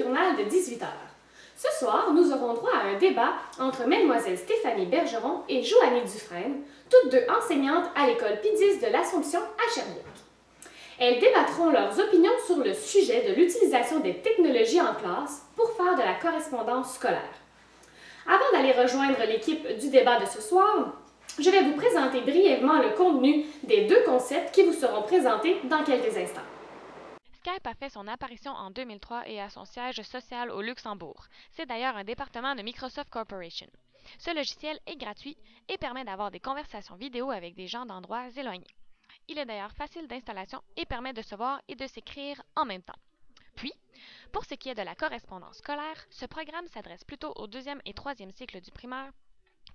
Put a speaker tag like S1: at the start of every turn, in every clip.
S1: journal de 18 h. Ce soir, nous aurons droit à un débat entre Mlle Stéphanie Bergeron et Joanie Dufresne, toutes deux enseignantes à l'école P10 de l'Assomption à Sherbrooke. Elles débattront leurs opinions sur le sujet de l'utilisation des technologies en classe pour faire de la correspondance scolaire. Avant d'aller rejoindre l'équipe du débat de ce soir, je vais vous présenter brièvement le contenu des deux concepts qui vous seront présentés dans quelques instants.
S2: Skype a fait son apparition en 2003 et a son siège social au Luxembourg. C'est d'ailleurs un département de Microsoft Corporation. Ce logiciel est gratuit et permet d'avoir des conversations vidéo avec des gens d'endroits éloignés. Il est d'ailleurs facile d'installation et permet de se voir et de s'écrire en même temps. Puis, pour ce qui est de la correspondance scolaire, ce programme s'adresse plutôt au 2e et 3e cycle du primaire,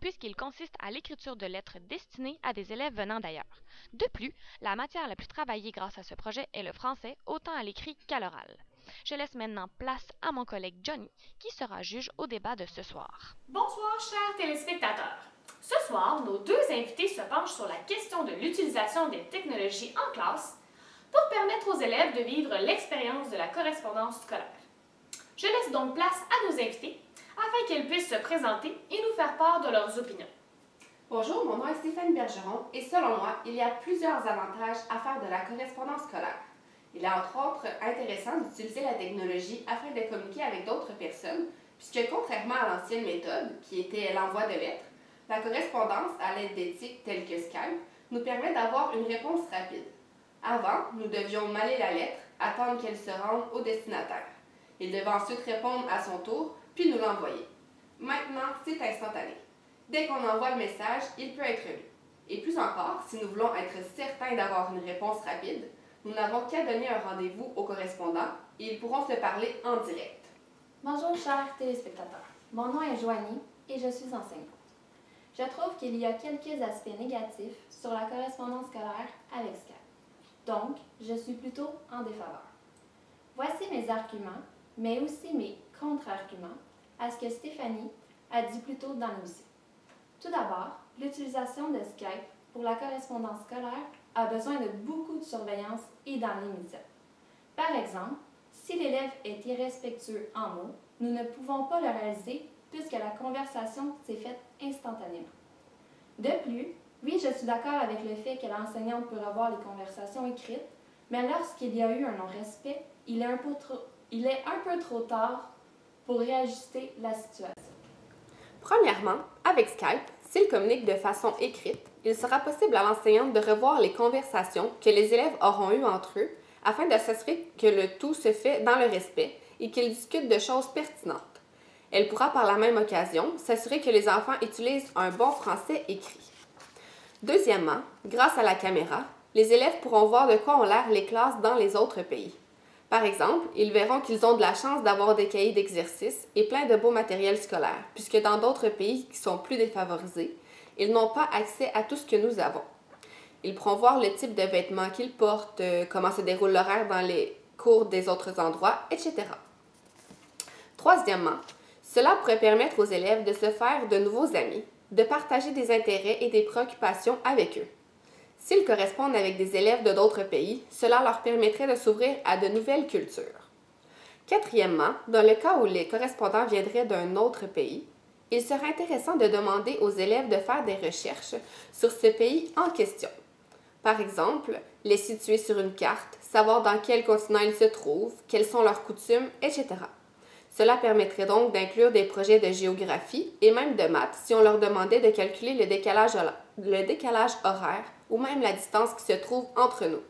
S2: puisqu'il consiste à l'écriture de lettres destinées à des élèves venant d'ailleurs. De plus, la matière la plus travaillée grâce à ce projet est le français, autant à l'écrit qu'à l'oral. Je laisse maintenant place à mon collègue Johnny, qui sera juge au débat de ce soir.
S1: Bonsoir, chers téléspectateurs. Ce soir, nos deux invités se penchent sur la question de l'utilisation des technologies en classe pour permettre aux élèves de vivre l'expérience de la correspondance scolaire. Je laisse donc place à nos invités afin qu'ils puissent se présenter et nous faire part de leurs opinions.
S3: Bonjour, mon nom est Stéphanie Bergeron et selon moi, il y a plusieurs avantages à faire de la correspondance scolaire. Il est entre autres intéressant d'utiliser la technologie afin de communiquer avec d'autres personnes, puisque contrairement à l'ancienne méthode, qui était l'envoi de lettres, la correspondance à l'aide d'éthiques telles que Skype nous permet d'avoir une réponse rapide. Avant, nous devions maller la lettre, attendre qu'elle se rende au destinataire. Il devait ensuite répondre à son tour, puis nous l'envoyer. Maintenant, c'est instantané. Dès qu'on envoie le message, il peut être lu. Et plus encore, si nous voulons être certains d'avoir une réponse rapide, nous n'avons qu'à donner un rendez-vous aux correspondants et ils pourront se parler en direct.
S4: Bonjour chers téléspectateurs, mon nom est Joanie et je suis enseignante. Je trouve qu'il y a quelques aspects négatifs sur la correspondance scolaire avec Skype. Donc, je suis plutôt en défaveur. Voici mes arguments, mais aussi mes contre-arguments à ce que Stéphanie a dit plus tôt dans l'émission. Tout d'abord, l'utilisation de Skype pour la correspondance scolaire a besoin de beaucoup de surveillance et dans l'immédiat. Par exemple, si l'élève est irrespectueux en mots, nous ne pouvons pas le réaliser puisque la conversation s'est faite instantanément. De plus, oui, je suis d'accord avec le fait que l'enseignante peut revoir les conversations écrites, mais lorsqu'il y a eu un non-respect, il est un peu trop tard pour réajuster la situation.
S3: Premièrement, avec Skype, s'il communique de façon écrite, il sera possible à l'enseignante de revoir les conversations que les élèves auront eues entre eux afin de s'assurer que le tout se fait dans le respect et qu'ils discutent de choses pertinentes. Elle pourra par la même occasion s'assurer que les enfants utilisent un bon français écrit. Deuxièmement, grâce à la caméra, les élèves pourront voir de quoi ont l'air les classes dans les autres pays. Par exemple, ils verront qu'ils ont de la chance d'avoir des cahiers d'exercices et plein de beaux matériels scolaires, puisque dans d'autres pays qui sont plus défavorisés, ils n'ont pas accès à tout ce que nous avons. Ils pourront voir le type de vêtements qu'ils portent, comment se déroule l'horaire dans les cours des autres endroits, etc. Troisièmement, cela pourrait permettre aux élèves de se faire de nouveaux amis, de partager des intérêts et des préoccupations avec eux. S'ils correspondent avec des élèves de d'autres pays, cela leur permettrait de s'ouvrir à de nouvelles cultures. Quatrièmement, dans le cas où les correspondants viendraient d'un autre pays, il serait intéressant de demander aux élèves de faire des recherches sur ce pays en question. Par exemple, les situer sur une carte, savoir dans quel continent ils se trouvent, quelles sont leurs coutumes, etc. Cela permettrait donc d'inclure des projets de géographie et même de maths si on leur demandait de calculer le décalage horaire ou même la distance qui se trouve entre nous.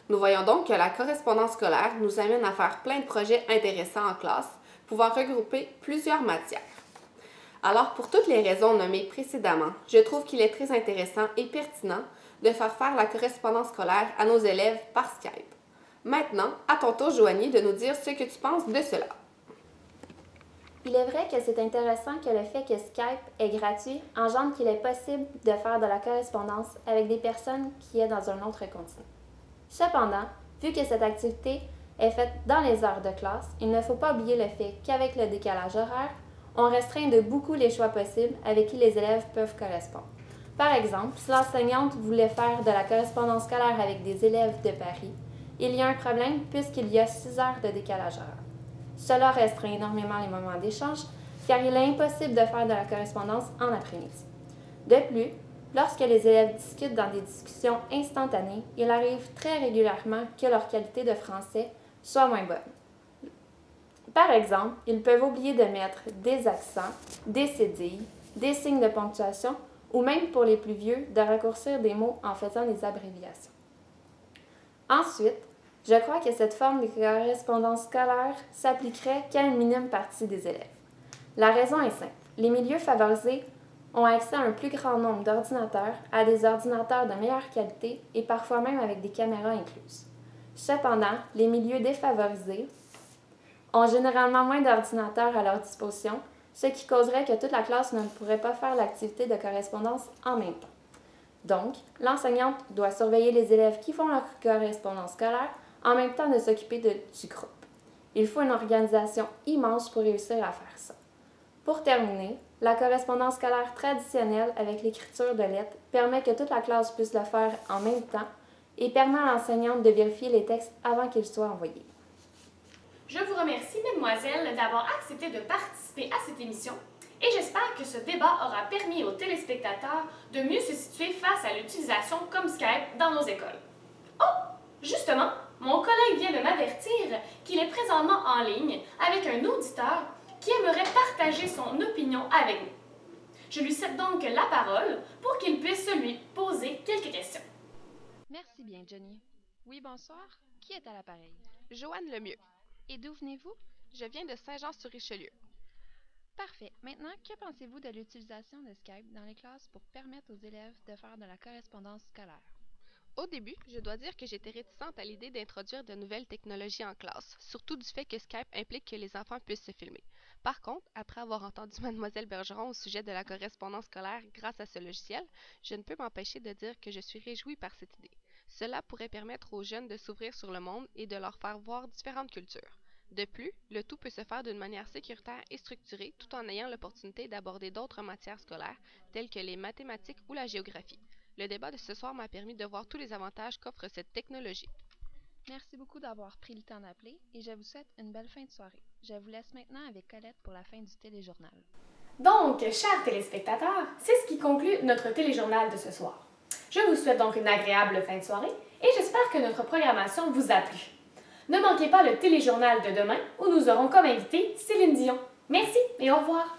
S3: Nous voyons donc que la correspondance scolaire nous amène à faire plein de projets intéressants en classe, pouvant regrouper plusieurs matières. Alors, pour toutes les raisons nommées précédemment, je trouve qu'il est très intéressant et pertinent de faire la correspondance scolaire à nos élèves par Skype. Maintenant, à ton tour, Joanie, de nous dire ce que tu penses de cela.
S4: Il est vrai que c'est intéressant que le fait que Skype est gratuit engendre qu'il est possible de faire de la correspondance avec des personnes qui sont dans un autre continent. Cependant, vu que cette activité est faite dans les heures de classe, il ne faut pas oublier le fait qu'avec le décalage horaire, on restreint de beaucoup les choix possibles avec qui les élèves peuvent correspondre. Par exemple, si l'enseignante voulait faire de la correspondance scolaire avec des élèves de Paris, il y a un problème puisqu'il y a 6 heures de décalage horaire. Cela restreint énormément les moments d'échange, car il est impossible de faire de la correspondance en après-midi. De plus, lorsque les élèves discutent dans des discussions instantanées, il arrive très régulièrement que leur qualité de français soit moins bonne. Par exemple, ils peuvent oublier de mettre des accents, des cédilles, des signes de ponctuation ou même pour les plus vieux, de raccourcir des mots en faisant des abréviations. Ensuite, je crois que cette forme de correspondance scolaire s'appliquerait qu'à une minime partie des élèves. La raison est simple. Les milieux favorisés ont accès à un plus grand nombre d'ordinateurs, à des ordinateurs de meilleure qualité et parfois même avec des caméras incluses. Cependant, les milieux défavorisés ont généralement moins d'ordinateurs à leur disposition, ce qui causerait que toute la classe ne pourrait pas faire l'activité de correspondance en même temps. Donc, l'enseignante doit surveiller les élèves qui font leur correspondance scolaire en même temps de s'occuper du groupe. Il faut une organisation immense pour réussir à faire ça. Pour terminer, la correspondance scolaire traditionnelle avec l'écriture de lettres permet que toute la classe puisse le faire en même temps et permet à l'enseignante de vérifier les textes avant qu'ils soient envoyés.
S1: Je vous remercie, mesdemoiselles, d'avoir accepté de participer à cette émission et j'espère que ce débat aura permis aux téléspectateurs de mieux se situer face à l'utilisation comme Skype dans nos écoles. Oh! Justement, mon collègue vient de m'avertir qu'il est présentement en ligne avec un auditeur qui aimerait partager son opinion avec nous. Je lui cède donc la parole pour qu'il puisse lui poser quelques questions.
S5: Merci bien, Johnny. Oui, bonsoir. Qui est à l'appareil?
S3: Joanne Lemieux.
S5: Et d'où venez-vous?
S3: Je viens de Saint-Jean-sur-Richelieu.
S5: Parfait. Maintenant, que pensez-vous de l'utilisation de Skype dans les classes pour permettre aux élèves de faire de la correspondance scolaire?
S3: Au début, je dois dire que j'étais réticente à l'idée d'introduire de nouvelles technologies en classe, surtout du fait que Skype implique que les enfants puissent se filmer. Par contre, après avoir entendu Mademoiselle Bergeron au sujet de la correspondance scolaire grâce à ce logiciel, je ne peux m'empêcher de dire que je suis réjouie par cette idée. Cela pourrait permettre aux jeunes de s'ouvrir sur le monde et de leur faire voir différentes cultures. De plus, le tout peut se faire d'une manière sécuritaire et structurée tout en ayant l'opportunité d'aborder d'autres matières scolaires telles que les mathématiques ou la géographie. Le débat de ce soir m'a permis de voir tous les avantages qu'offre cette technologie.
S5: Merci beaucoup d'avoir pris le temps d'appeler et je vous souhaite une belle fin de soirée. Je vous laisse maintenant avec Colette pour la fin du téléjournal.
S1: Donc, chers téléspectateurs, c'est ce qui conclut notre téléjournal de ce soir. Je vous souhaite donc une agréable fin de soirée et j'espère que notre programmation vous a plu. Ne manquez pas le téléjournal de demain où nous aurons comme invité Céline Dion. Merci et au revoir.